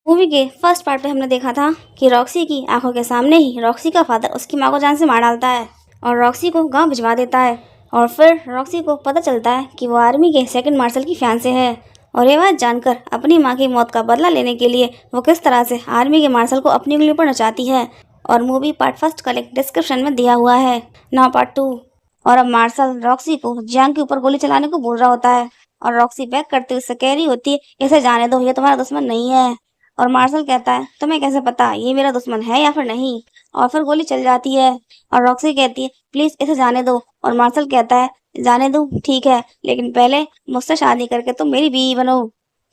Movie के first part में हमने देखा था कि रॉक्सी की आंखों के सामने ही रॉक्सी का फादर उसकी माँ को जान से मार डालता है और रॉक्सी को गांव भिजवा देता है। और फिर रॉक्सी को पता चलता है कि वो आर्मी के सेकंड मार्शल की फियांसे है। और ये बात जानकर अपनी माँ की मौत का बदला लेने के लिए वो किस तरह से आर्मी के मार्शल को अपनी उंगली पर नचाती है। और मूवी पार्ट फर्स्ट का लिंक डिस्क्रिप्शन में दिया हुआ है। Now part 2। और अब मार्शल रॉक्सी को जियांग के ऊपर गोली चलाने को बोल रहा होता है और रॉक्सी बैक करते हुए उससे कह रही होती है, इसे जाने दो, ये तुम्हारा दुश्मन नहीं है। और मार्शल कहता है, तुम्हें कैसे पता ये मेरा दुश्मन है या फिर नहीं। और फिर गोली चल जाती है और रॉक्सी कहती है, प्लीज इसे जाने दो। और मार्शल कहता है, जाने दो ठीक है, लेकिन पहले मुझसे शादी करके तुम मेरी बीवी बनो।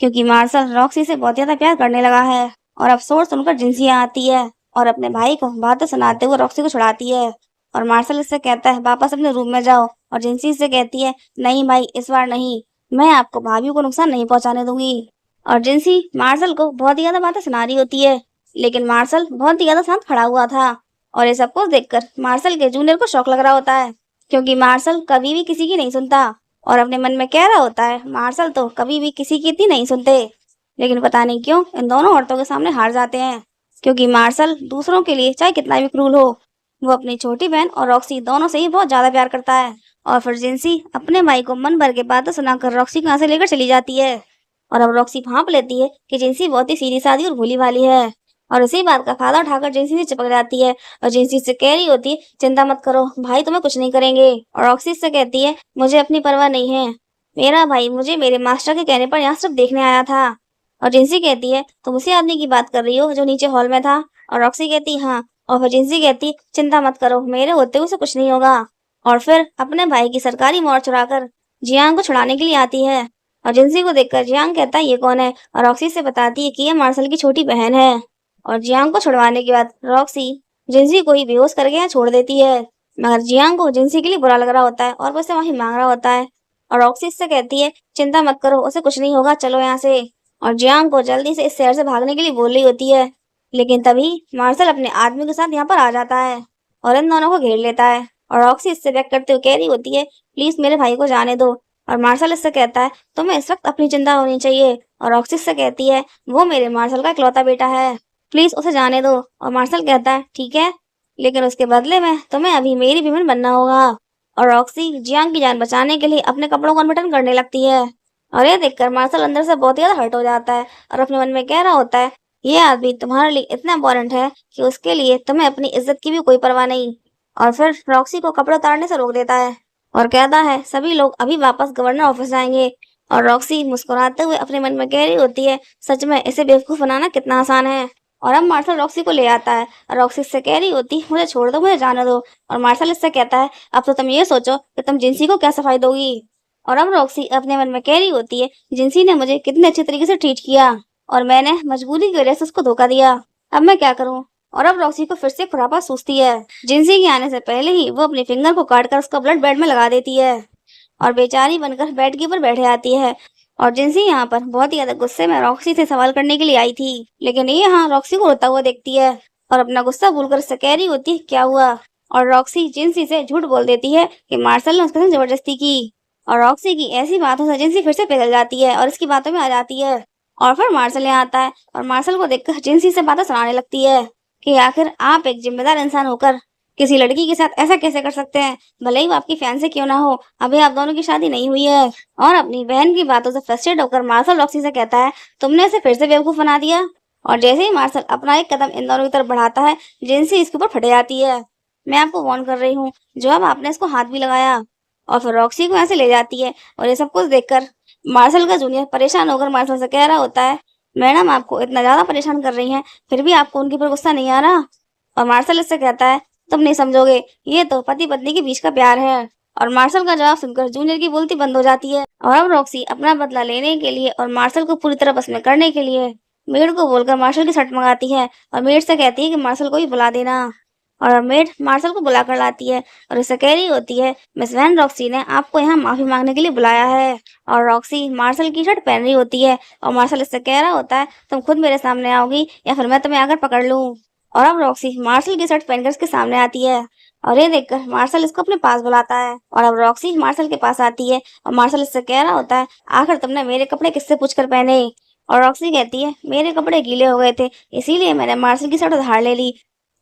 क्योंकि मार्शल रॉक्सी से बहुत ज्यादा प्यार करने लगा है। और अब शोर सुनकर जिंसिया आती है और अपने भाई को बातें सुनाते हुए रॉक्सी को छुड़ाती है। और मार्शल इससे कहता है, वापस अपने रूम में जाओ। और जिंसी से कहती है, नहीं भाई, इस बार नहीं, मैं आपको भाभी को नुकसान नहीं पहुंचाने दूंगी। और जिंसी मार्शल को बहुत ही ज्यादा बातें सुना रही होती है, लेकिन मार्शल बहुत ही ज्यादा शांत खड़ा हुआ था। और ये सब कुछ देखकर मार्शल के जूनियर को शौक लग रहा होता है, क्योंकि मार्शल कभी भी किसी की नहीं सुनता। और अपने मन में कह रहा होता है, मार्शल तो कभी भी किसी की इतनी नहीं सुनते, लेकिन पता नहीं क्यों इन दोनों औरतों के सामने हार जाते हैं। क्योंकि मार्शल दूसरों के लिए चाहे कितना भी क्रूर हो, वो अपनी छोटी बहन और रॉक्सी दोनों से ही बहुत ज्यादा प्यार करता है। और फिर जिंसी अपने भाई को मन भर के बातें सुनाकर रॉक्सी को यहाँ से लेकर चली जाती है। और अब रॉक्सी भांप लेती है कि जिंसी बहुत ही सीधी सादी और भोली भाली है। और इसी बात का फायदा उठाकर जिंसी से चिपक जाती है और जिंसी से कह रही होती है, चिंता मत करो भाई, तुम्हें कुछ नहीं करेंगे। और रॉक्सी से कहती है, मुझे अपनी परवाह नहीं है, मेरा भाई मुझे मेरे मास्टर के कहने पर यहाँ सिर्फ देखने आया था। और जिंसी कहती है, तुम उसी आदमी की बात कर रही हो जो नीचे हॉल में था। और रॉक्सी कहती, हाँ। और फिर जिंसी कहती, चिंता मत करो, मेरे होते हुए उसे कुछ नहीं होगा। और फिर अपने भाई की सरकारी मोहर चुराकर जियांग को छुड़ाने के लिए आती है। और जिंसी को देखकर जियांग कहता है, ये कौन है। और रॉक्सी से बताती है कि ये मार्शल की छोटी बहन है। और जियांग को छुड़वाने के बाद रॉक्सी जिंसी को ही बेहोश करके यहाँ छोड़ देती है। मगर जियांग को जिंसी के लिए बुरा लग रहा होता है और वो उससे माफी मांग रहा होता है। और रॉक्सी इससे कहती है, चिंता मत करो, उसे कुछ नहीं होगा, चलो यहाँ से। और जियांग को जल्दी से इस शहर से भागने के लिए बोल रही होती है, लेकिन तभी मार्शल अपने आदमी के साथ यहाँ पर आ जाता है और इन दोनों को घेर लेता है। और रॉक्सी इससे बैक करते हुए कह रही होती है, प्लीज मेरे भाई को जाने दो। और मार्शल इससे कहता है, तुम्हें इस वक्त अपनी चिंता होनी चाहिए। और रॉक्सी इससे कहती है, वो मेरे मार्शल का इकलौता बेटा है, प्लीज उसे जाने दो। और मार्शल कहता है, ठीक है, लेकिन उसके बदले में तुम्हें अभी मेरी विमेन बनना होगा। और रॉक्सी जियांग की जान बचाने के लिए अपने कपड़ों को अनबटन करने लगती है। और ये देखकर मार्शल अंदर से बहुत ज्यादा हर्ट हो जाता है और अपने मन में कह रहा होता है, ये आदमी तुम्हारे लिए इतना इम्पोर्टेंट है कि उसके लिए तुम्हें अपनी इज्जत की भी कोई परवाह नहीं। और फिर रॉक्सी को कपड़े उतारने से रोक देता है और कहता है, सभी लोग अभी वापस गवर्नर ऑफिस जाएंगे। और रॉक्सी मुस्कुराते हुए अपने मन में कह रही होती है, सच में इसे बेवकूफ बनाना कितना आसान है। और अब मार्शल रॉक्सी को ले आता है और रॉक्सी इससे कह रही होती है, मुझे छोड़ दो, मुझे जाने दो। और मार्शल इससे कहता है, अब तो तुम ये सोचो कि तुम जिंसी को क्या सफाई दोगी। और अब रॉक्सी अपने मन में कह रही होती है, जिंसी ने मुझे कितने अच्छे तरीके से ट्रीट किया और मैंने मजबूरी की वजह से उसको धोखा दिया, अब मैं क्या करूं। और अब रॉक्सी को फिर से खुरापात सूझती है। जिंसी के आने से पहले ही वो अपने फिंगर को काटकर उसका ब्लड बेड में लगा देती है और बेचारी बनकर बेड के ऊपर बैठे आती है। और जिंसी यहाँ पर बहुत ही ज्यादा गुस्से में रॉक्सी से सवाल करने के लिए आई थी, लेकिन ये यहाँ रॉक्सी को रोता हुआ देखती है और अपना गुस्सा भूलकर उससे कह रही होती है, क्या हुआ। और रॉक्सी जिंसी से झूठ बोल देती है कि मार्शल ने उसके साथ जबरदस्ती की। और रॉक्सी की ऐसी बातों से जिंसी फिर से पिघल जाती है और इसकी बातों में आ जाती है। और फिर मार्शल यहाँ आता है और मार्शल को देखकर जिंसी से बातें सुनाने लगती है कि आखिर आप एक जिम्मेदार इंसान होकर किसी लड़की के साथ ऐसा कैसे कर सकते हैं, भले ही वो आपकी फैंसे क्यों ना हो, अभी आप दोनों की शादी नहीं हुई है। और अपनी बहन की बातों से फ्रस्ट्रेट होकर मार्शल रॉक्सी से कहता है, तुमने इसे फिर से बेवकूफ बना दिया। और जैसे ही मार्शल अपना एक कदम इन दोनों की तरफ बढ़ाता है, जिंसी इसके ऊपर फट जाती है। मैं आपको वार्न कर रही हूँ, जो अब आपने इसको हाथ भी लगाया। और फिर रॉक्सी को ऐसे ले जाती है और ये सब कुछ देखकर मार्शल का जूनियर परेशान होकर मार्शल से कह रहा होता है, मैडम आपको इतना ज्यादा परेशान कर रही हैं, फिर भी आपको उनके ऊपर गुस्सा नहीं आ रहा। और मार्शल इससे कहता है, तुम नहीं समझोगे, ये तो पति पत्नी के बीच का प्यार है। और मार्शल का जवाब सुनकर जूनियर की बोलती बंद हो जाती है। और अब रॉक्सी अपना बदला लेने के लिए और मार्शल को पूरी तरह बस में करने के लिए मेड को बोलकर मार्शल की शर्ट मंगाती है और मेड से कहती है कि मार्शल को भी बुला देना। और मेड मार्शल को बुलाकर लाती है और उसे कह रही होती है, मिस वैन रॉक्सी ने आपको यहाँ माफी मांगने के लिए बुलाया है। और रॉक्सी मार्शल की शर्ट पहन रही होती है और मार्शल इससे कह रहा होता है, तुम खुद मेरे सामने आओगी या फिर मैं तुम्हें आकर पकड़ लूं। और अब रॉक्सी मार्शल की शर्ट पहनकर उसके सामने आती है और ये देखकर मार्शल इसको अपने पास बुलाता है। और अब रॉक्सी मार्शल के पास आती है और मार्शल इससे कह रहा होता है, आखिर तुमने मेरे कपड़े किससे पूछकर पहने। और रॉक्सी कहती है मेरे कपड़े गीले हो गए थे, इसीलिए मैंने मार्शल की शर्ट उधार ले ली।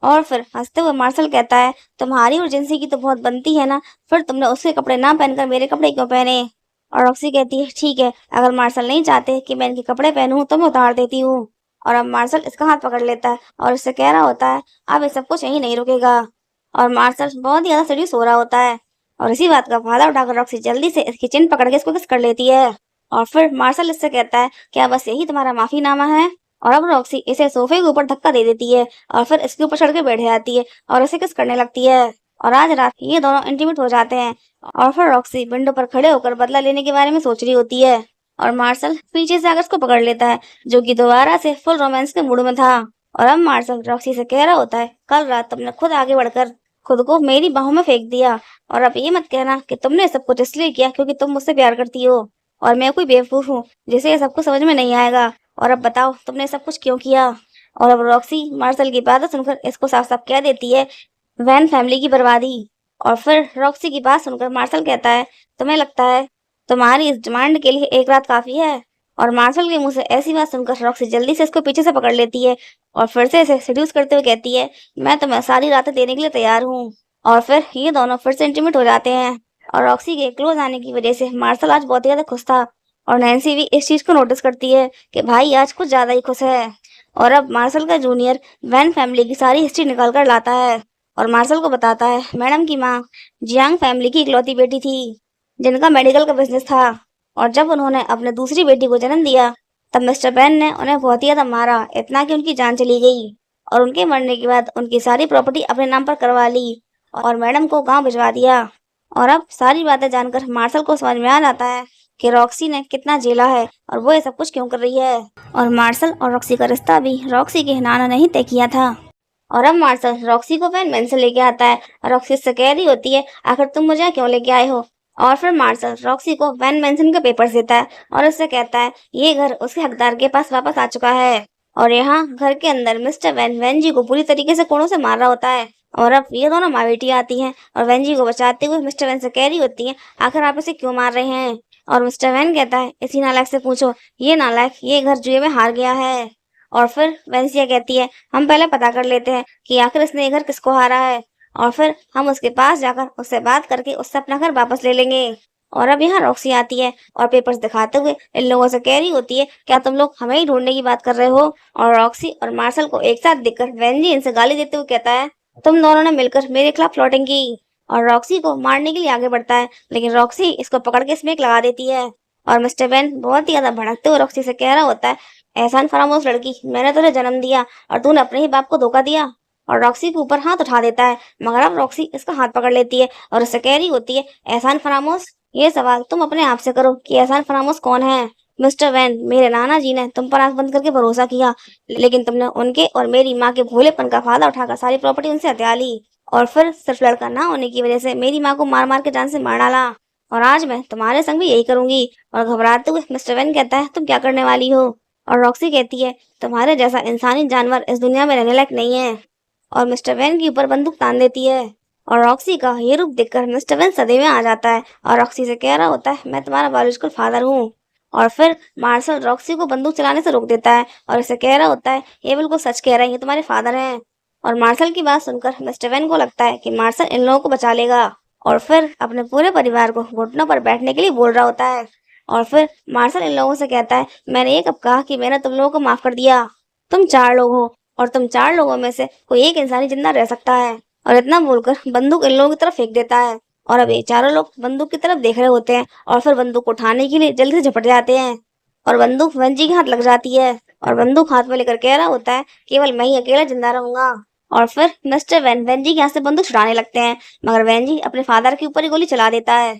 और फिर हंसते हुए मार्शल कहता है तुम्हारी और जिंसी की तो बहुत बनती है ना, फिर तुमने उसके कपड़े ना पहनकर मेरे कपड़े क्यों पहने। और रॉक्सी कहती है ठीक है, अगर मार्शल नहीं चाहते कि मैं इनके कपड़े पहनूं तो मैं उतार देती हूँ। और अब मार्शल इसका हाथ पकड़ लेता है और इससे कह रहा होता है अब ये सब कुछ यहीं नहीं रुकेगा। और मार्शल बहुत ही ज्यादा सीरियस हो रहा होता है और इसी बात का फायदा उठाकर रॉक्सी जल्दी से इसकी चिन पकड़ के इसको किस कर लेती है। और फिर मार्शल इससे कहता है क्या बस यही तुम्हारा माफीनामा है। और अब रॉक्सी इसे सोफे के ऊपर धक्का दे देती है और फिर इसके ऊपर चढ़ के बैठ जाती है और इसे किस करने लगती है। और आज रात ये दोनों इंटीमेट हो जाते हैं और फिर रॉक्सी विंडो पर खड़े होकर बदला लेने के बारे में सोच रही होती है। और मार्शल पीछे से आकर उसको पकड़ लेता है जो कि दोबारा से फुल रोमांस के मूड में था। और अब मार्शल रॉक्सी से कह रहा होता है कल रात तुमने खुद आगे बढ़कर खुद को मेरी बाहों में फेंक दिया, और अब ये मत कहना कि तुमने सब कुछ इसलिए किया क्योंकि तुम मुझसे प्यार करती हो और मैं कोई बेवकूफ हूँ जिसे ये सब कुछ समझ में नहीं आएगा। और अब बताओ तुमने सब कुछ क्यों किया। और अब रॉक्सी मार्शल की बातें सुनकर इसको साफ साफ कह देती है वैन फैमिली की बर्बादी। और फिर रॉक्सी की बात सुनकर मार्शल कहता है तुम्हें लगता है तुम्हारी इस डिमांड के लिए एक रात काफी है। और मार्शल के मुंह से ऐसी बात सुनकर रॉक्सी जल्दी से इसको पीछे से पकड़ लेती है और फिर से इसे सेड्यूस करते हुए कहती है मैं तुम्हें सारी रातें देने के लिए तैयार हूँ। और फिर ये दोनों फिर से इंटीमेट हो जाते हैं और रॉक्सी के क्लोज आने की वजह से मार्शल आज बहुत ही ज्यादा खुश था। और नैन्सी भी इस चीज को नोटिस करती है कि भाई आज कुछ ज्यादा ही खुश है। और अब मार्शल का जूनियर वैन फैमिली की सारी हिस्ट्री निकाल कर लाता है और मार्शल को बताता है मैडम की माँ जियांग फैमिली की इकलौती बेटी थी जिनका मेडिकल का बिजनेस था। और जब उन्होंने अपने दूसरी बेटी को जन्म दिया तब मिस्टर बेन ने उन्हें बहुत ही ज्यादा मारा, इतना कि उनकी जान चली गई। और उनके मरने के बाद उनकी सारी प्रॉपर्टी अपने नाम पर करवा ली और मैडम को गांव भिजवा दिया। और अब सारी बातें जानकर मार्शल को समझ में आ जाता है कि रॉक्सी ने कितना झेला है और वो ये सब कुछ क्यों कर रही है। और मार्शल और रॉक्सी का रिश्ता भी रॉक्सी के नाना ने ही तय किया था। और अब मार्शल रॉक्सी को वैन मैन से लेके आता है और रॉक्सी से कह रही होती है आखिर तुम मुझे क्यों लेके आए हो। और फिर मार्शल रॉक्सी को वैन मैंसन के पेपर्स देता है और उससे कहता है ये घर उसके हकदार के पास वापस आ चुका है। और यहाँ घर के अंदर मिस्टर वैन जी को पूरी तरीके से कोड़ों से मार रहा होता है। और अब ये दोनों माँ बेटी आती हैं और वैन जी को बचाते हुए मिस्टर वैन से कह रही होती है आखिर आप इसे क्यों मार रहे हैं। और मिस्टर वैन कहता है इसी नालायक से पूछो, ये नालायक ये घर जुए में हार गया है। और फिर वेंसिया कहती है हम पहले पता कर लेते हैं कि आखिर इसने ये घर किसको हारा है और फिर हम उसके पास जाकर उससे बात करके उससे अपना घर वापस ले लेंगे। और अब यहाँ रॉक्सी आती है और पेपर्स दिखाते हुए इन लोगों से कह रही होती है क्या तुम लोग हमें ही ढूंढने की बात कर रहे हो। और रॉक्सी और मार्शल को एक साथ देखकर वेंजी इनसे गाली देते हुए कहता है तुम दोनों ने मिलकर मेरे खिलाफ प्लॉटिंग की। और रॉक्सी को मारने के लिए आगे बढ़ता है लेकिन रॉक्सी इसको पकड़ के स्मेक लगा देती है। और मिस्टर बेन बहुत ही ज्यादा भड़कते हुए रॉक्सी से कह रहा होता है एहसान फरामोश लड़की, मैंने तुझे जन्म दिया और तूने अपने ही बाप को धोखा दिया। और रॉक्सी के ऊपर हाथ उठा देता है मगर अब रॉक्सी इसका हाथ पकड़ लेती है और उससे कह रही होती है एहसान फरामोश, ये सवाल तुम अपने आप से करो कि एहसान फरामोश कौन है। मिस्टर वैन मेरे नाना जी ने तुम पर आंख बंद करके भरोसा किया लेकिन तुमने उनके और मेरी माँ के भोलेपन का फायदा उठाकर सारी प्रॉपर्टी उनसे हत्या ली और फिर सिर्फ लड़का ना होने की वजह से मेरी माँ को मार मार के जान से मार डाला। और आज मैं तुम्हारे संग भी यही करूंगी। और घबराते हुए मिस्टर वैन कहता है तुम क्या करने वाली हो। और रॉक्सी कहती है तुम्हारे जैसा इंसानी जानवर इस दुनिया में रहने लायक नहीं है। और मिस्टर वैन के ऊपर बंदूक तान देती है और रॉक्सी का ये रूप देखकर मिस्टर वैन सदमे में आ जाता है और रॉक्सी से कह रहा होता है मैं तुम्हारा बायोलॉजिकल फादर हूँ। और फिर मार्शल रॉक्सी को बंदूक चलाने से रोक देता है और इसे कह रहा होता है ये बिल्कुल सच कह रहे हैं, ये तुम्हारे फादर हैं। और मार्शल की बात सुनकर मिस्टर वैन को लगता है कि मार्शल इन लोगों को बचा लेगा और फिर अपने पूरे परिवार को घुटनों पर बैठने के लिए बोल रहा होता है। और फिर मार्शल इन लोगों से कहता है मैंने ये कब कहा कि मैंने तुम लोगों को माफ कर दिया। तुम 4 लोग हो और तुम 4 लोगों में से कोई एक इंसान ही जिंदा रह सकता है। और इतना बोलकर बंदूक इन लोगों की तरफ फेंक देता है और अब ये चारों लोग बंदूक की तरफ देख रहे होते हैं और फिर बंदूक को उठाने के लिए जल्दी से झपट जाते हैं और बंदूक वेंजी के हाथ लग जाती है और बंदूक हाथ में लेकर कह रहा होता है केवल मैं ही अकेला जिंदा रहूंगा। और फिर मिस्टर वेंजी के हाथ से बंदूक छुड़ाने लगते हैं मगर वेंजी अपने फादर के ऊपर ही गोली चला देता है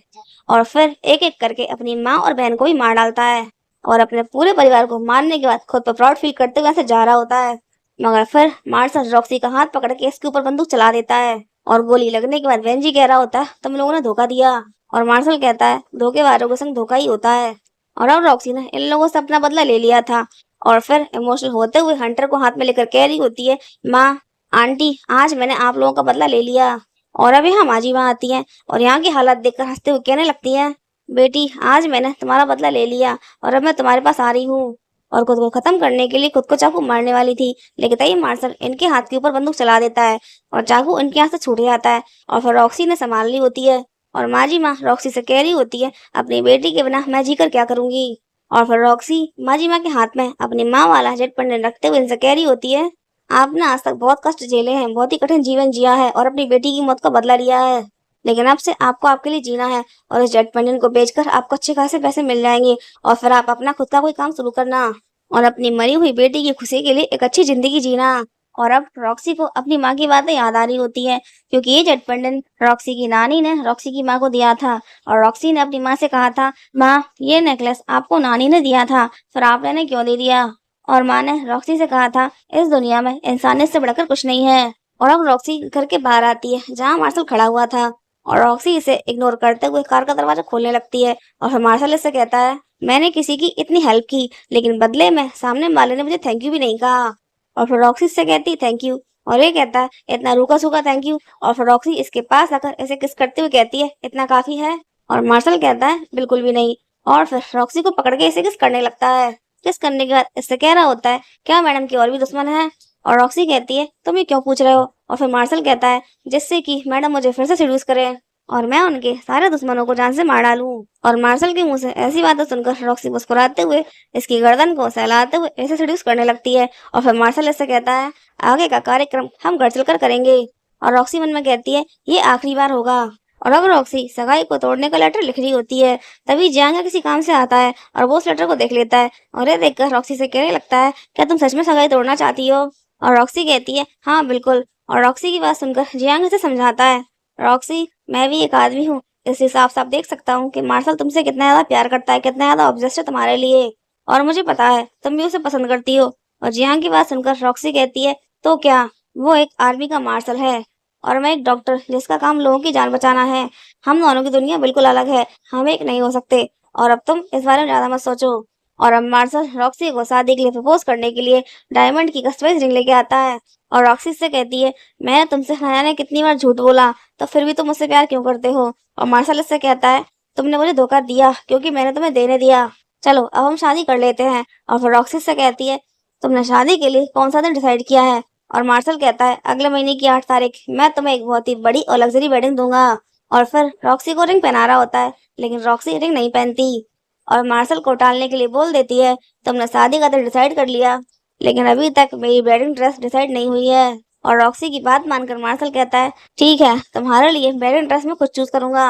और फिर एक एक करके अपनी माँ और बहन को भी मार डालता है और अपने पूरे परिवार को मारने के बाद खुद पर प्राउड फील करते हुए ऐसे जा रहा होता है। मगर फिर मार्शल रॉक्सी का हाथ पकड़ के इसके ऊपर बंदूक चला देता है और गोली लगने के बाद वेंजी कह रहा होता है तुम लोगों ने धोखा दिया। और मार्शल कहता है धोखेबाजों के संग धोखा ही होता है। और अब रॉक्सी ने इन लोगों से अपना बदला ले लिया था और फिर इमोशनल होते हुए हंटर को हाथ में लेकर कह रही होती है माँ आंटी आज मैंने आप लोगों का बदला ले लिया। और अब यहाँ माजी माँ आती है और यहाँ की हालत देखकर हंसते हुए कहने लगती है बेटी आज मैंने तुम्हारा बदला ले लिया और अब मैं तुम्हारे पास आ रही हूँ। और खुद को खत्म करने के लिए खुद को चाकू मारने वाली थी, लेकिन तभी मार्शल इनके हाथ के ऊपर बंदूक चला देता है और चाकू इनके हाथ से छूट जाता है। और फिर रॉक्सी ने संभालनी होती है और माजी माँ रॉक्सी से कह रही होती है, अपनी बेटी के बिना मैं जीकर क्या करूंगी। और फिर रॉक्सी माजी माँ के हाथ में अपनी माँ वाला जेट पेंडेंट रखते हुए इनसे कह रही होती है, आपने आज तक बहुत कष्ट झेले हैं, बहुत ही कठिन जीवन जिया है और अपनी बेटी की मौत का बदला लिया है, लेकिन अब से आपको आपके लिए जीना है और इस जेट पेंडेंट को बेचकर आपको अच्छे खासे पैसे मिल जाएंगे और फिर आप अपना खुद का कोई काम शुरू करना और अपनी मरी हुई बेटी की खुशी के लिए एक अच्छी जिंदगी जीना। और अब रॉक्सी को अपनी माँ की बातें याद आ रही होती है, क्योंकि ये जेट पेंडेंट रॉक्सी की नानी ने रॉक्सी की माँ को दिया था और रॉक्सी ने अपनी माँ से कहा था, माँ ये नेकलेस आपको नानी ने दिया था, फिर आपने इन्हें क्यों दे दिया। और माँ ने रॉक्सी से कहा था, इस दुनिया में इंसानियत से बढ़कर कुछ नहीं है। और अब रॉक्सी घर के बाहर आती है जहाँ मार्शल खड़ा हुआ था और रॉक्सी इसे इग्नोर करते हुए कार का दरवाजा खोलने लगती है। और फिर मार्शल इससे कहता है, मैंने किसी की इतनी हेल्प की, लेकिन बदले में सामने वाले ने मुझे थैंक यू भी नहीं कहा। और फिर रॉक्सी से कहती थैंक यू और ये कहता है, इतना रूखा सूखा थैंक यू। और फिर रॉक्सी इसके पास आकर इसे किस करते हुए कहती है, इतना काफी है। और मार्शल कहता है, बिल्कुल भी नहीं। और फिर रॉक्सी को पकड़ के इसे किस करने लगता है। किस करने के बाद इससे कह रहा होता है, क्या मैडम की और भी दुश्मन है। और रॉक्सी कहती है, तुम ये क्यों पूछ रहे हो। और फिर मार्शल कहता है, जिससे कि मैडम मुझे फिर से सीड्यूस करें और मैं उनके सारे दुश्मनों को जान से मार डालूं। और मार्शल के मुंह से ऐसी बातें सुनकर रॉक्सी मुस्कुराते हुए इसकी गर्दन को सहलाते हुए ऐसे सीड्यूस करने लगती है। और फिर मार्शल इससे कहता है, आगे का कार्यक्रम हम घर चलकर करेंगे। और रॉक्सी मन में कहती है, ये आखिरी बार होगा। और अब रॉक्सी सगाई को तोड़ने का लेटर लिख रही होती है, तभी जियांग किसी काम से आता है और वो उस लेटर को देख लेता है और ये देखकर रॉक्सी से कहने लगता है, क्या तुम सच में सगाई तोड़ना चाहती हो। और रॉक्सी कहती है, हाँ बिल्कुल। और रॉक्सी की बात सुनकर जियांग इसे समझाता है, रॉक्सी मैं भी एक आदमी हूँ, इस हिसाब से आप देख सकता हूँ कि मार्शल तुमसे कितना ज्यादा प्यार करता है, कितना ज्यादा ऑब्सेस्ड है तुम्हारे लिए, और मुझे पता है तुम भी उसे पसंद करती हो। और जियांग की बात सुनकर रॉक्सी कहती है, तो क्या, वो एक आर्मी का मार्शल है और मैं एक डॉक्टर जिसका काम लोगों की जान बचाना है। हम दोनों की दुनिया बिल्कुल अलग है, हम एक नहीं हो सकते। और अब तुम इस बारे में ज्यादा मत सोचो। और अब मार्शल रॉक्सी को शादी के लिए प्रपोज करने के लिए डायमंड की कस्टमाइज रिंग लेके आता है और रॉक्सी से कहती है, मैंने तुमसे ना जाने कितनी बार झूठ बोला, तो फिर भी तुम मुझसे प्यार क्यों करते हो। और मार्शल इससे कहता है, तुमने मुझे धोखा दिया क्योंकि मैंने तुम्हें देने दिया, चलो अब हम शादी कर लेते हैं। और फिर रॉक्सी से कहती है, तुमने शादी के लिए कौन सा दिन डिसाइड किया है। और मार्शल कहता है, अगले महीने की 8 तारीख मैं तुम्हें एक बहुत ही बड़ी और लग्जरी वेडिंग दूंगा। और फिर रॉक्सी को रिंग पहना रहा होता है, लेकिन रॉक्सी रिंग नहीं पहनती और मार्शल को टालने के लिए बोल देती है, तुमने शादी का दिन डिसाइड कर लिया, लेकिन अभी तक मेरी वेडिंग ड्रेस डिसाइड नहीं हुई है। और रॉक्सी की बात मानकर मार्शल कहता है, ठीक है, तुम्हारे लिए वेडिंग ड्रेस में खुद चूज करूंगा।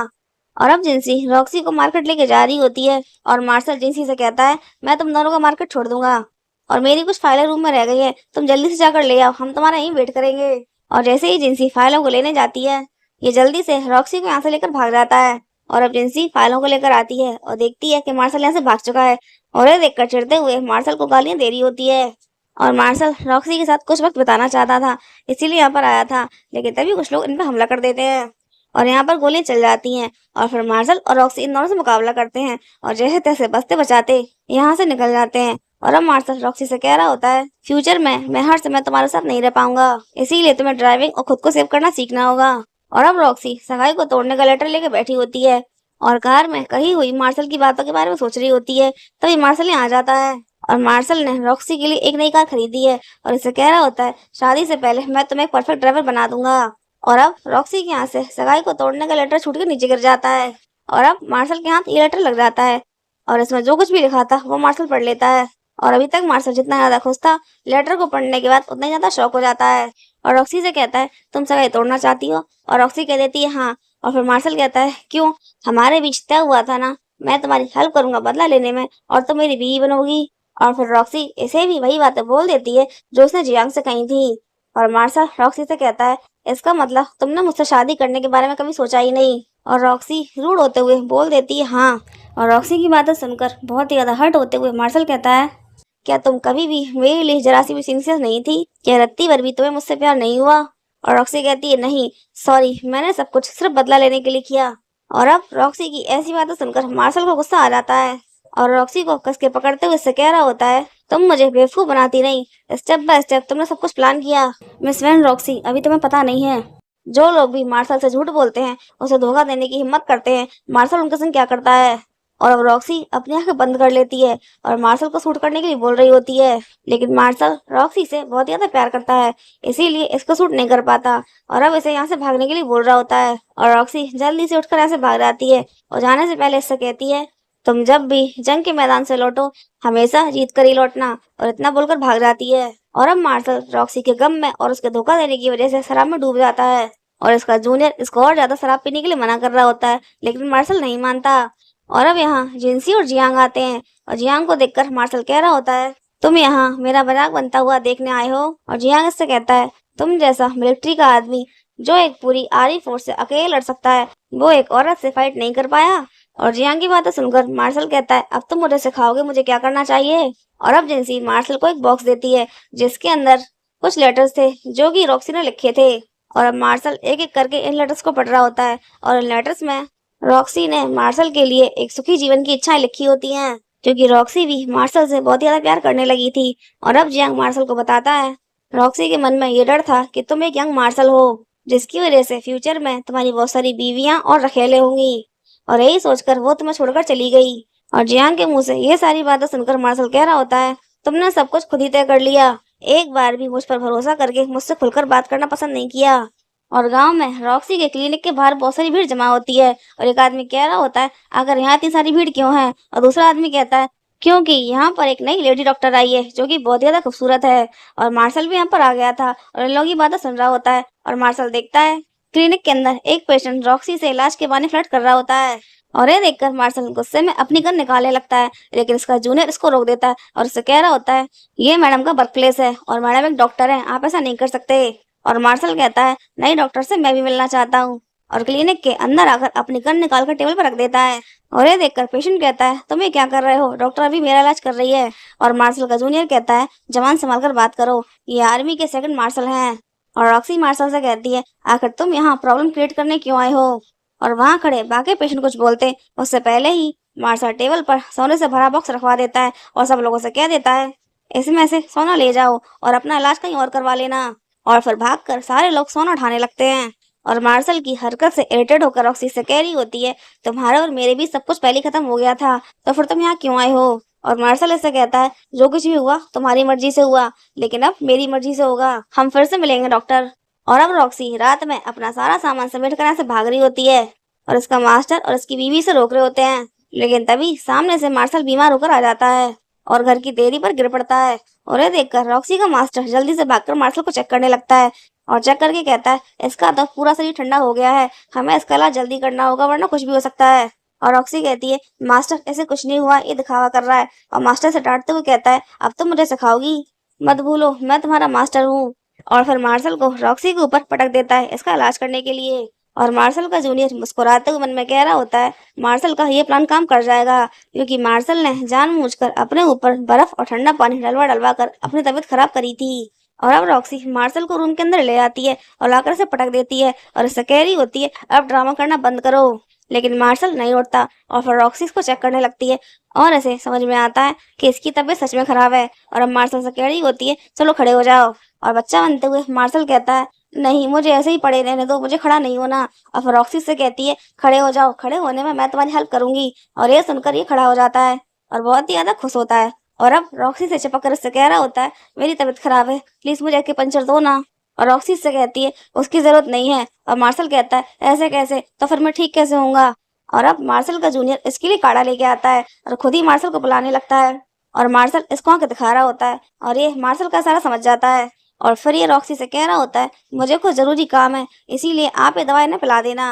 और अब जिंसी रॉक्सी को मार्केट लेके जा रही होती है और मार्शल जिंसी से कहता है, मैं तुम दोनों का मार्केट छोड़ दूंगा और मेरी कुछ फाइलें रूम में रह गई है, तुम जल्दी से जाकर ले आओ, हम तुम्हारा यहीं वेट करेंगे। और जैसे ही जिंसी फाइलों को लेने जाती है, ये जल्दी से रॉक्सी को यहाँ से लेकर भाग जाता है। और अब जिंसी फाइलों को लेकर आती है और देखती है कि मार्शल यहाँ से भाग चुका है और ये देखकर चिढ़ते हुए मार्शल को गालियां दे रही होती है। और मार्शल रॉक्सी के साथ कुछ वक्त बिताना चाहता था, इसीलिए यहाँ पर आया था, लेकिन तभी कुछ लोग इन पर हमला कर देते हैं और यहाँ पर गोलियां चल जाती हैं। और फिर मार्शल और रॉक्सी इन दोनों से मुकाबला करते हैं और जैसे तैसे बचते बचाते यहाँ से निकल जाते हैं। और अब मार्शल रॉक्सी से कह रहा होता है, फ्यूचर में मैं हर समय तुम्हारे साथ नहीं रह पाऊंगा, इसीलिए तुम्हें ड्राइविंग और खुद को सेव करना सीखना होगा। और अब रॉक्सी सगाई को तोड़ने का लेटर लेकर बैठी होती है और कार में कही हुई मार्शल की बातों के बारे में सोच रही होती है, तभी मार्शल यहाँ आ जाता है और मार्शल ने रॉक्सी के लिए एक नई कार खरीदी है और इसे कह रहा होता है, शादी से पहले मैं तुम्हें एक परफेक्ट ड्राइवर बना दूंगा। और अब रॉक्सी के यहाँ से सगाई को तोड़ने का लेटर छूट के नीचे गिर जाता है और अब मार्शल के हाथ ये लेटर लग जाता है और इसमें जो कुछ भी लिखा था वो मार्शल पढ़ लेता है। और अभी तक मार्शल जितना ज्यादा खुश था, लेटर को पढ़ने के बाद उतना ही ज्यादा शौक हो जाता है और रॉक्सी से कहता है, तुम सगाई तोड़ना चाहती हो। और रॉक्सी कह देती है, हाँ। और फिर मार्शल कहता है, क्यों, हमारे बीच तय हुआ था ना, मैं तुम्हारी हेल्प करूंगा बदला लेने में और तुम मेरी बीवी बनोगी। और फिर रॉक्सी इसे भी वही बातें बोल देती है जो उसने जियांग से कही थी। और मार्शल रॉक्सी से कहता है, इसका मतलब तुमने मुझसे शादी करने के बारे में कभी सोचा ही नहीं। और रॉक्सी रूड होते हुए बोल देती है, हाँ। और रॉक्सी की बातें सुनकर बहुत ही ज्यादा हर्ट होते हुए मार्शल कहता है, क्या तुम कभी भी मेरे लिए जरा सी भी सिंसियर नहीं थी, क्या रत्ती भर भी तुम्हें मुझसे प्यार नहीं हुआ। और रॉक्सी कहती है, नहीं सॉरी, मैंने सब कुछ सिर्फ बदला लेने के लिए किया। और अब रॉक्सी की ऐसी बातें सुनकर मार्शल को गुस्सा आ जाता है और रॉक्सी को कस के पकड़ते हुए इससे कह रहा होता है, तुम मुझे बेवकूफ बनाती नहीं, स्टेप बाय स्टेप तुमने सब कुछ प्लान किया। मिस वैन रॉक्सी, अभी तुम्हें पता नहीं है, जो लोग भी मार्शल से झूठ बोलते हैं, उसे धोखा देने की हिम्मत करते हैं, मार्शल उनके संग क्या करता है। और अब रॉक्सी अपनी आंखें बंद कर लेती है और मार्शल को शूट करने के लिए बोल रही होती है, लेकिन मार्शल रॉक्सी से बहुत ज्यादा प्यार करता है, इसीलिए इसको शूट नहीं कर पाता और अब इसे यहाँ से भागने के लिए बोल रहा होता है। और रॉक्सी जल्दी से उठकर यहाँ से भाग जाती है और जाने से पहले इससे कहती है, तुम जब भी जंग के मैदान से लौटो हमेशा जीत कर ही लौटना, और इतना बोलकर भाग जाती है। और अब मार्शल रॉक्सी के गम में और उसके धोखा देने की वजह से शराब में डूब जाता है और इसका जूनियर इसको और ज्यादा शराब पीने के लिए मना कर रहा होता है, लेकिन मार्शल नहीं मानता। और अब यहाँ जिंसी और जियांग आते हैं और जियांग को देखकर मार्शल कह रहा होता है, तुम यहाँ मेरा मजाक बनता हुआ देखने आए हो। और जियांग इससे कहता है, तुम जैसा मिलिट्री का आदमी जो एक पूरी आर्मी फोर्स से अकेले लड़ सकता है, वो एक औरत से फाइट नहीं कर पाया। और जियांग की बातें सुनकर मार्शल कहता है, अब तुम मुझे सिखाओगे मुझे क्या करना चाहिए। और अब जिंसी मार्शल को एक बॉक्स देती है जिसके अंदर कुछ लेटर्स थे जो कि रॉक्सी ने लिखे थे। और अब मार्शल एक एक करके इन लेटर्स को पढ़ रहा होता है और इन लेटर्स में रॉक्सी ने मार्शल के लिए एक सुखी जीवन की इच्छाएं लिखी होती हैं, क्योंकि रॉक्सी भी मार्शल से बहुत ज्यादा प्यार करने लगी थी। और अब जियांग मार्शल को बताता है, रॉक्सी के मन में ये डर था कि तुम एक यंग मार्शल हो जिसकी वजह से फ्यूचर में तुम्हारी बहुत सारी बीवियां और रखेले होंगी, और यही सोचकर वो तुम्हें छोड़कर चली गई। और जियांग के मुंह से ये सारी बातें सुनकर मार्शल कह रहा होता है, तुमने सब कुछ खुद ही तय कर लिया, एक बार भी मुझ पर भरोसा करके मुझसे खुलकर बात करना पसंद नहीं किया। और गांव में रॉक्सी के क्लिनिक के बाहर बहुत सारी भीड़ जमा होती है और एक आदमी कह रहा होता है, अगर यहाँ इतनी सारी भीड़ क्यों है। और दूसरा आदमी कहता है, क्योंकि यहाँ पर एक नई लेडी डॉक्टर आई है जो कि बहुत ज्यादा खूबसूरत है। और मार्शल भी यहाँ पर आ गया था और इन लोगों की बातें सुन रहा होता है और मार्शल देखता है क्लिनिक के अंदर एक पेशेंट रॉक्सी से इलाज के बहाने फ्लर्ट कर रहा होता है। और ये देखकर मार्शल गुस्से में अपनी गन निकालने लगता है, लेकिन इसका जूनियर इसको रोक देता है और उससे कह रहा होता है, ये मैडम का वर्क प्लेस है और मैडम एक डॉक्टर है, आप ऐसा नहीं कर सकते। और मार्शल कहता है, नई डॉक्टर से मैं भी मिलना चाहता हूँ, और क्लिनिक के अंदर आकर अपनी गन निकालकर टेबल पर रख देता है। और ये देखकर पेशेंट कहता है, तुम ये क्या कर रहे हो, डॉक्टर अभी मेरा इलाज कर रही है। और मार्शल का जूनियर कहता है, जवान संभाल कर बात करो, ये आर्मी के सेकंड मार्शल हैं। और रॉक्सी मार्शल से कहती है, आखिर तुम यहाँ प्रॉब्लम क्रिएट करने क्यों आए हो। और वहाँ खड़े बाकी पेशेंट कुछ बोलते उससे पहले ही मार्शल टेबल पर सोने से भरा बॉक्स रखवा देता है और सब लोगों से कह देता है, इसमें से सोना ले जाओ और अपना इलाज कहीं और करवा लेना। और फिर भागकर सारे लोग सोना उठाने लगते हैं। और मार्शल की हरकत से इरिटेट होकर रॉक्सी से कह रही होती है, तुम्हारे और मेरे भी सब कुछ पहले ही खत्म हो गया था, तो फिर तुम यहाँ क्यों आए हो। और मार्शल ऐसे कहता है, जो कुछ भी हुआ तुम्हारी मर्जी से हुआ, लेकिन अब मेरी मर्जी से होगा, हम फिर से मिलेंगे डॉक्टर। और अब रॉक्सी रात में अपना सारा सामान समेट कर यहाँ से भाग रही होती है और इसका मास्टर और इसकी बीवी से रोक रहे होते हैं, लेकिन तभी सामने से मार्शल बीमार होकर आ जाता है और घर की देरी पर गिर पड़ता है। और ये देखकर रॉक्सी का मास्टर जल्दी से भागकर मार्शल को चेक करने लगता है और चेक करके कहता है, इसका तो पूरा शरीर ठंडा हो गया है, हमें इसका इलाज जल्दी करना होगा वरना कुछ भी हो सकता है। और रॉक्सी कहती है, मास्टर ऐसे कुछ नहीं हुआ, ये दिखावा कर रहा है। और मास्टर से डांटते हुए कहता है, अब तुम मुझे सिखाओगी, मत भूलो मैं तुम्हारा मास्टर हूँ। और फिर मार्शल को रॉक्सी के ऊपर पटक देता है इसका इलाज करने के लिए। और मार्शल का जूनियर मुस्कुराते हुए मन में कह रहा होता है, मार्शल का ये प्लान काम कर जाएगा, क्योंकि मार्शल ने जानबूझकर अपने ऊपर बर्फ और ठंडा पानी डलवा डलवा कर अपनी तबीयत खराब करी थी। और अब रॉक्सी मार्शल को रूम के अंदर ले आती है और लाकर से पटक देती है और इससे कह रही होती है, अब ड्रामा करना बंद करो। लेकिन मार्शल नहीं उठता और फिर रॉक्सी इसको चेक करने लगती है और ऐसे समझ में आता है कि इसकी तबीयत सच में खराब है। और अब मार्शल से कह रही होती है, चलो खड़े हो जाओ। और बच्चा बनते हुए मार्शल कहता है, नहीं मुझे ऐसे ही पड़े रहने दो, मुझे खड़ा नहीं होना। और फिर रॉक्सी से कहती है, खड़े हो जाओ, खड़े होने में मैं तुम्हारी हेल्प करूंगी। और ये सुनकर ये खड़ा हो जाता है और बहुत ही ज्यादा खुश होता है। और अब रॉक्सी से चिपक कर इससे कह रहा होता है, मेरी तबीयत खराब है, प्लीज मुझे आके पंचर दो ना। और रॉक्सी से कहती है, उसकी जरूरत नहीं है। और मार्शल कहता है, ऐसे कैसे, तो फिर मैं ठीक कैसे होऊंगा। और अब मार्शल का जूनियर इसके लिए काढ़ा लेके आता है और खुद ही मार्शल को बुलाने लगता है और मार्शल इसको आके दिखा रहा होता है और ये मार्शल का सारा समझ जाता है। और फिर ये रॉक्सी से कह रहा होता है, मुझे कुछ जरूरी काम है, इसीलिए आप ये दवाई न पिला देना।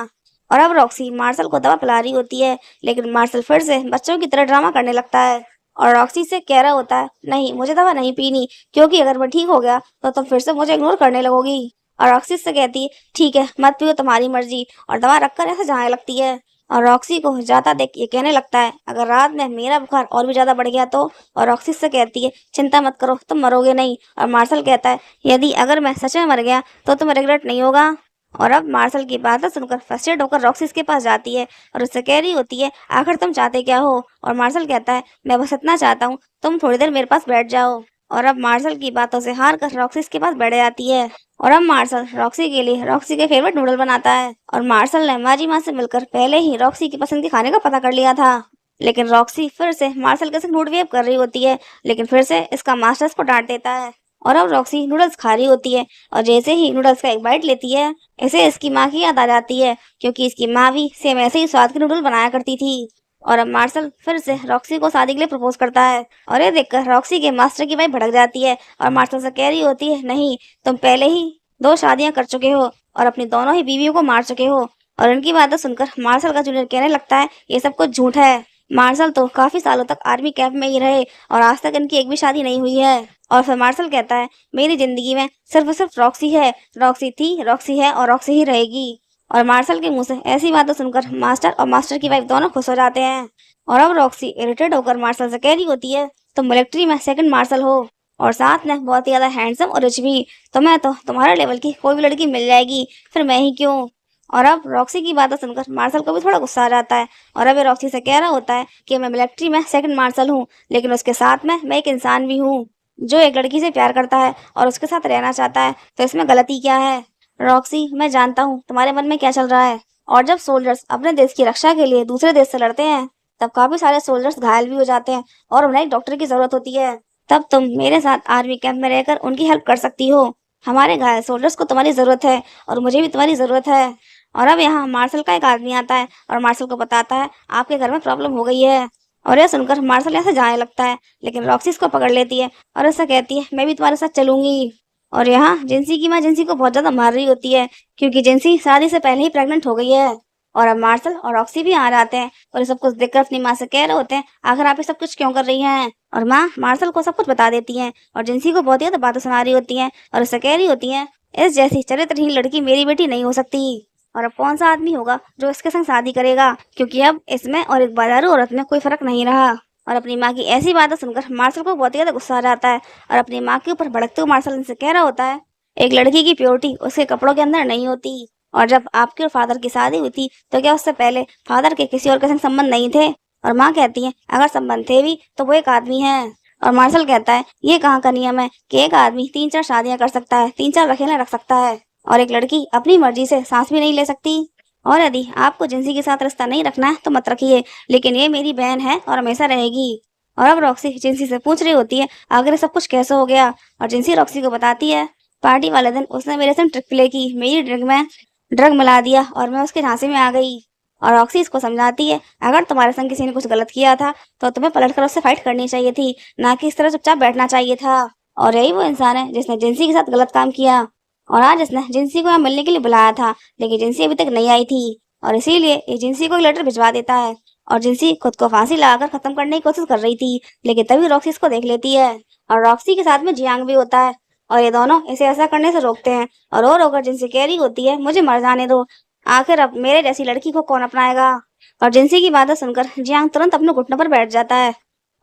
और अब रॉक्सी मार्शल को दवा पिला रही होती है, लेकिन मार्शल फिर से बच्चों की तरह ड्रामा करने लगता है और रॉक्सी से कह रहा होता है, नहीं मुझे दवा नहीं पीनी, क्योंकि अगर मैं ठीक हो गया तो तुम फिर से मुझे इग्नोर करने लगोगी। और रॉक्सी से कहती है, ठीक है मत पियो, तुम्हारी मर्जी। और दवा रखकर ऐसे जाने लगती है और रॉक्सी को जाता देख ये कहने लगता है, अगर रात में मेरा बुखार और भी ज्यादा बढ़ गया तो। और रॉक्सी से कहती है, चिंता मत करो, तुम मरोगे नहीं। और मार्शल कहता है, यदि अगर मैं सच में मर गया तो तुम्हें रिग्रेट नहीं होगा। और अब मार्शल की बातें सुनकर फ्रस्ट्रेट होकर रॉक्सी के पास जाती है और उससे कह रही होती है, आखिर तुम चाहते क्या हो। और मार्शल कहता है, मैं बस इतना चाहता हूँ, तुम थोड़ी देर मेरे पास बैठ जाओ। और अब मार्शल की बातों से हार कर रॉक्सी के पास बैठ जाती है और अब मार्शल रॉक्सी के लिए रॉक्सी के फेवरेट नूडल बनाता है। और मार्शल ने माजी माँ से मिलकर पहले ही रॉक्सी की पसंद के खाने का पता कर लिया था। लेकिन रॉक्सी फिर से मार्शल के साथ नूड वेव कर रही होती है, लेकिन फिर से इसका मास्टर इसको डांट देता है। और अब रॉक्सी नूडल्स खा रही होती है और जैसे ही नूडल्स का एक बाइट लेती है, इसे इसकी माँ की याद आ जाती है, क्योंकि इसकी माँ भी सेम ऐसे ही स्वाद के नूडल बनाया करती थी। और अब मार्शल फिर से रॉक्सी को शादी के लिए प्रपोज करता है और ये देखकर रॉक्सी के मास्टर की वाइफ भड़क जाती है और मार्शल से कह रही होती है, नहीं, तुम पहले ही 2 शादियां कर चुके हो और अपनी दोनों ही बीवियों को मार चुके हो। और उनकी बातें सुनकर मार्शल का जूनियर कहने लगता है, ये सब कुछ झूठ है। मार्शल तो काफी सालों तक आर्मी कैंप में ही रहे और आज तक इनकी एक भी शादी नहीं हुई है। और फिर मार्शल कहता है, मेरी जिंदगी में सिर्फ और सिर्फ रॉक्सी है, रॉक्सी थी, रॉक्सी है और रॉक्सी ही रहेगी। और मार्शल के मुंह से ऐसी बातें सुनकर मास्टर और मास्टर की वाइफ दोनों खुश हो जाते हैं। और अब रॉक्सी इरिटेट होकर मार्शल से कह रही होती है, तुम मिलिट्री में सेकंड मार्शल हो और साथ में बहुत ही ज्यादा हैंडसम और रिच भी, तुम्हें तो तुम्हारे लेवल की कोई भी लड़की मिल जाएगी, फिर मैं ही क्यों। और अब रॉक्सी की बातें सुनकर मार्शल को भी थोड़ा गुस्सा आ जाता है और अब ये रॉक्सी से कह रहा होता है कि मैं मिलिट्री में सेकंड मार्शल हूँ, लेकिन उसके साथ में मैं एक इंसान भी हूँ जो एक लड़की से प्यार करता है और उसके साथ रहना चाहता है, तो इसमें गलती क्या है। रॉक्सी, मैं जानता हूँ तुम्हारे मन में क्या चल रहा है। और जब सोल्जर्स अपने देश की रक्षा के लिए दूसरे देश से लड़ते हैं, तब काफी सारे सोल्जर्स घायल भी हो जाते हैं और उन्हें एक डॉक्टर की जरूरत होती है। तब तुम मेरे साथ आर्मी कैंप में रहकर उनकी हेल्प कर सकती हो। हमारे घायल सोल्जर्स को तुम्हारी जरूरत है और मुझे भी तुम्हारी जरूरत है। और अब यहाँ मार्शल का एक आदमी आता है और मार्शल को बताता है, आपके घर में प्रॉब्लम हो गई है। और यह सुनकर मार्शल ऐसे जाने लगता है, लेकिन रॉक्सी इसको पकड़ लेती है और ऐसा कहती है, मैं भी तुम्हारे साथ चलूंगी। और यहाँ जिंसी की माँ जिंसी को बहुत ज्यादा मार रही होती है, क्योंकि जिंसी शादी से पहले ही प्रेग्नेंट हो गई है। और अब मार्शल और रॉक्सी भी आ जाते हैं और ये सब कुछ देखकर अपनी माँ से कह रहे होते हैं, आखिर आप ये सब कुछ क्यों कर रही हैं। और माँ मार्शल को सब कुछ बता देती है और जिंसी को बहुत ही ज्यादा बातें सुना रही होती है और उससे कह रही होती है, इस जैसी चरित्रहीन लड़की मेरी बेटी नहीं हो सकती। और अब कौन सा आदमी होगा जो इसके संग शादी करेगा, क्योंकि अब इसमें और एक बाजारू औरत में कोई फर्क नहीं रहा। और अपनी माँ की ऐसी बातें सुनकर मार्शल को बहुत ही ज्यादा गुस्सा आ जाता है और अपनी माँ के ऊपर भड़कते हुए मार्शल इनसे कह रहा होता है, एक लड़की की प्योरिटी उसके कपड़ों के अंदर नहीं होती। और जब आपके और फादर की शादी हुई थी, तो क्या उससे पहले फादर के किसी और के संग संबंध नहीं थे। और माँ कहती है, अगर संबंध थे भी तो वो एक आदमी है। और मार्शल कहता है, ये कहाँ का नियम है कि एक आदमी 3-4 शादियां कर सकता है, 3-4 अकेला रख सकता है और एक लड़की अपनी मर्जी से सांस भी नहीं ले सकती। और यदि आपको जिंसी के साथ रिश्ता नहीं रखना है तो मत रखिए, लेकिन ये मेरी बहन है और हमेशा रहेगी। और अब रॉक्सी जिंसी से पूछ रही होती है, आखिर सब कुछ कैसे हो गया। और जिंसी रॉक्सी को बताती है, पार्टी वाले दिन उसने मेरे से ट्रिक प्ले की, मेरी ड्रिंक में ड्रग मिला दिया और मैं उसके झांसे में आ गई। और रॉक्सी इसको समझाती है, अगर तुम्हारे संग किसी ने कुछ गलत किया था तो तुम्हें पलटकर उससे फाइट करनी चाहिए थी, ना कि इस तरह चुपचाप बैठना चाहिए था। और यही वो इंसान है जिसने जिंसी के साथ गलत काम किया और आज इसने जिंसी को यहाँ मिलने के लिए बुलाया था, लेकिन जिंसी अभी तक नहीं आई थी और इसीलिए ये जिंसी को एक लेटर भिजवा देता है। और जिंसी खुद को फांसी लगाकर खत्म करने की कोशिश कर रही थी, लेकिन तभी रॉक्सी इसको देख लेती है और रॉक्सी के साथ में जियांग भी होता है और ये दोनों इसे ऐसा करने से रोकते हैं। और रो रोकर जिनसी कह रही होती है, मुझे मर जाने दो, आखिर अब मेरे जैसी लड़की को कौन अपनाएगा। और जिनसी की बातें सुनकर जियांग तुरंत अपने घुटनों पर बैठ जाता है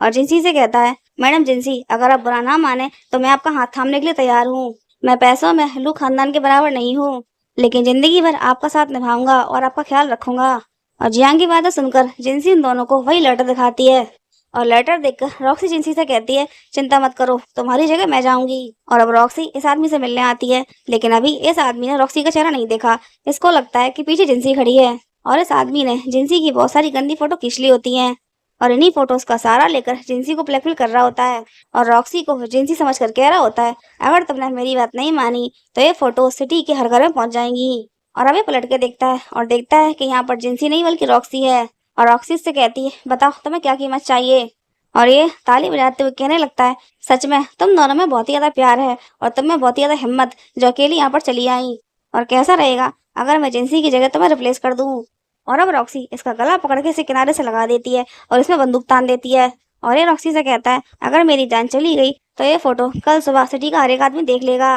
और जिनसी से कहता है, मैडम जिनसी, अगर आप बुरा ना माने तो मैं आपका हाथ थामने के लिए तैयार हूँ। मैं पैसों में लू खानदान के बराबर नहीं हूँ, लेकिन जिंदगी भर आपका साथ निभाऊंगा और आपका ख्याल रखूंगा। और जियांग की बातें सुनकर जिनसी इन दोनों को वही लेटर दिखाती है और लेटर देखकर रॉक्सी जिंसी से कहती है, चिंता मत करो, तुम्हारी जगह मैं जाऊंगी। और अब रॉक्सी इस आदमी से मिलने आती है, लेकिन अभी इस आदमी ने रॉक्सी का चेहरा नहीं देखा। इसको लगता है कि पीछे जिंसी खड़ी है और इस आदमी ने जिंसी की बहुत सारी गंदी फोटो खींच ली होती हैं और इन्हीं फोटोज का सहारा लेकर जिंसी को ब्लैकमेल कर रहा होता है। और रॉक्सी को जिंसी समझकर कह रहा होता है, अगर तुमने मेरी बात नहीं मानी तो ये फोटो सिटी के हर घर में पहुंच जाएंगी। और अब ये पलट के देखता है और देखता है कि यहाँ पर जिंसी नहीं बल्कि रॉक्सी है और रॉक्सी से कहती है, बताओ तुम्हें क्या कीमत चाहिए। और ये ताली बजाते हुए कहने लगता है, सच में तुम दोनों में बहुत ही ज्यादा प्यार है और तुम में बहुत ही ज्यादा हिम्मत, जो अकेली यहाँ पर चली आई। और कैसा रहेगा अगर मैं जिंसी की जगह तुम्हें रिप्लेस कर दूँ। और अब रॉक्सी इसका गला पकड़ के इसे किनारे से लगा देती है और इसमें बंदूक तान देती है और ये रॉक्सी से कहता है, अगर मेरी जान चली गई तो ये फोटो कल सुबह सिटी का हर एक आदमी देख लेगा।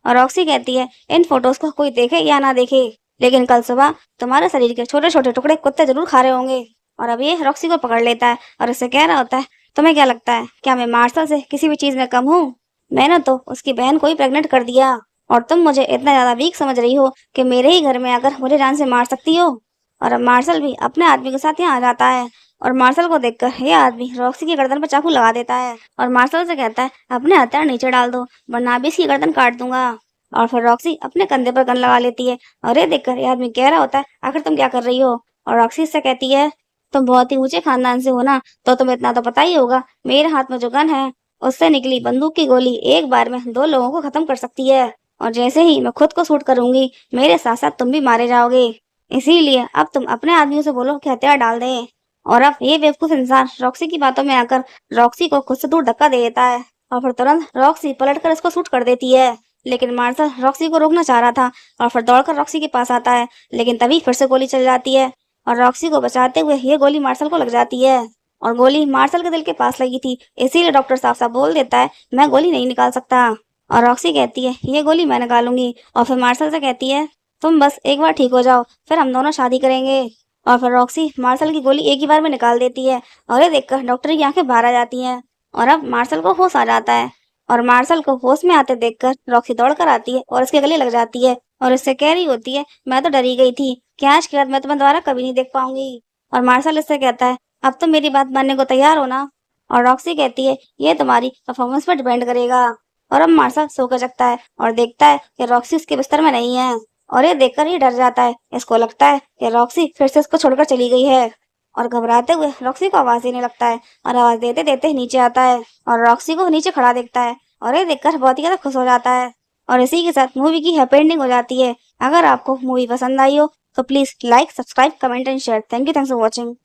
और रॉक्सी कहती है, इन फोटोज को कोई देखे या ना देखे, लेकिन कल सुबह तुम्हारे शरीर के छोटे छोटे टुकड़े कुत्ते जरूर खा रहे होंगे। और अब ये रॉक्सी को पकड़ लेता है और इससे कह रहा होता है, तुम्हें क्या लगता है, क्या मैं मार्शल से किसी भी चीज में कम हूँ? मैंने तो उसकी बहन को ही प्रेग्नेंट कर दिया और तुम मुझे इतना ज्यादा वीक समझ रही हो कि मेरे ही घर में आकर मुझे जान से मार सकती हो। और अब मार्शल भी अपने आदमी के साथ यहाँ आ जाता है और मार्शल को देखकर यह आदमी रॉक्सी की गर्दन पर चाकू लगा देता है और मार्शल से कहता है, अपने हथियार नीचे डाल दो वरना भी इसकी गर्दन काट दूंगा। और फिर रॉक्सी अपने कंधे पर गन लगा लेती है और ये देखकर यह आदमी कह रहा होता है, आखिर तुम क्या कर रही हो। और रॉक्सी इससे कहती है, तुम बहुत ही ऊंचे खानदान से हो ना, तो तुम्हें इतना तो पता ही होगा, मेरे हाथ में जो गन है उससे निकली बंदूक की गोली एक बार में 2 लोगों को खत्म कर सकती है। और जैसे ही मैं खुद को शूट करूंगी, मेरे साथ साथ तुम भी मारे जाओगे। इसीलिए अब तुम अपने आदमियों से बोलो कि हथियार डाल दें। और अब ये बेवकूफ इंसान रॉक्सी की बातों में आकर रॉक्सी को खुद से दूर धक्का दे देता है और फिर तुरंत रॉक्सी पलटकर इसको शूट कर देती है। लेकिन मार्शल रॉक्सी को रोकना चाह रहा था और फिर दौड़कर रॉक्सी के पास आता है, लेकिन तभी फिर से गोली चल जाती है और रॉक्सी को बचाते हुए ये गोली मार्शल को लग जाती है। और गोली मार्शल के दिल के पास लगी थी, इसीलिए डॉक्टर साफ साफ बोल देता है, मैं गोली नहीं निकाल सकता। और रॉक्सी कहती है, ये गोली मैं निकालूंगी। और फिर मार्शल से कहती है, तुम बस एक बार ठीक हो जाओ, फिर हम दोनों शादी करेंगे। और फिर रॉक्सी मार्शल की गोली एक ही बार में निकाल देती है और ये देखकर डॉक्टर की आंखें बाहर आ जाती हैं। और अब मार्शल को होश आ जाता है और मार्शल को होश में आते देखकर रॉक्सी दौड़ कर आती है और इसके गले लग जाती है और इससे कह रही होती है, मैं तो डरी गई थी कि आज के बाद मैं तुम्हें दोबारा कभी नहीं देख पाऊंगी। और मार्शल इससे कहता है, अब तुम मेरी बात मानने को तैयार हो ना। और रॉक्सी कहती है, ये तुम्हारी परफॉर्मेंस पर डिपेंड करेगा। और अब मार्शल सोकर जगता है और देखता है कि रॉक्सी उसके बिस्तर में नहीं है और ये देखकर ही डर जाता है। इसको लगता है कि रॉक्सी फिर से उसको छोड़कर चली गई है और घबराते हुए रॉक्सी को आवाज देने लगता है और आवाज देते देते नीचे आता है और रॉक्सी को नीचे खड़ा देखता है और ये देखकर बहुत ही ज्यादा खुश हो जाता है। और इसी के साथ मूवी की हैप्पी एंडिंग हो जाती है। अगर आपको मूवी पसंद आई हो तो please like, subscribe, comment and share. Thank you for watching.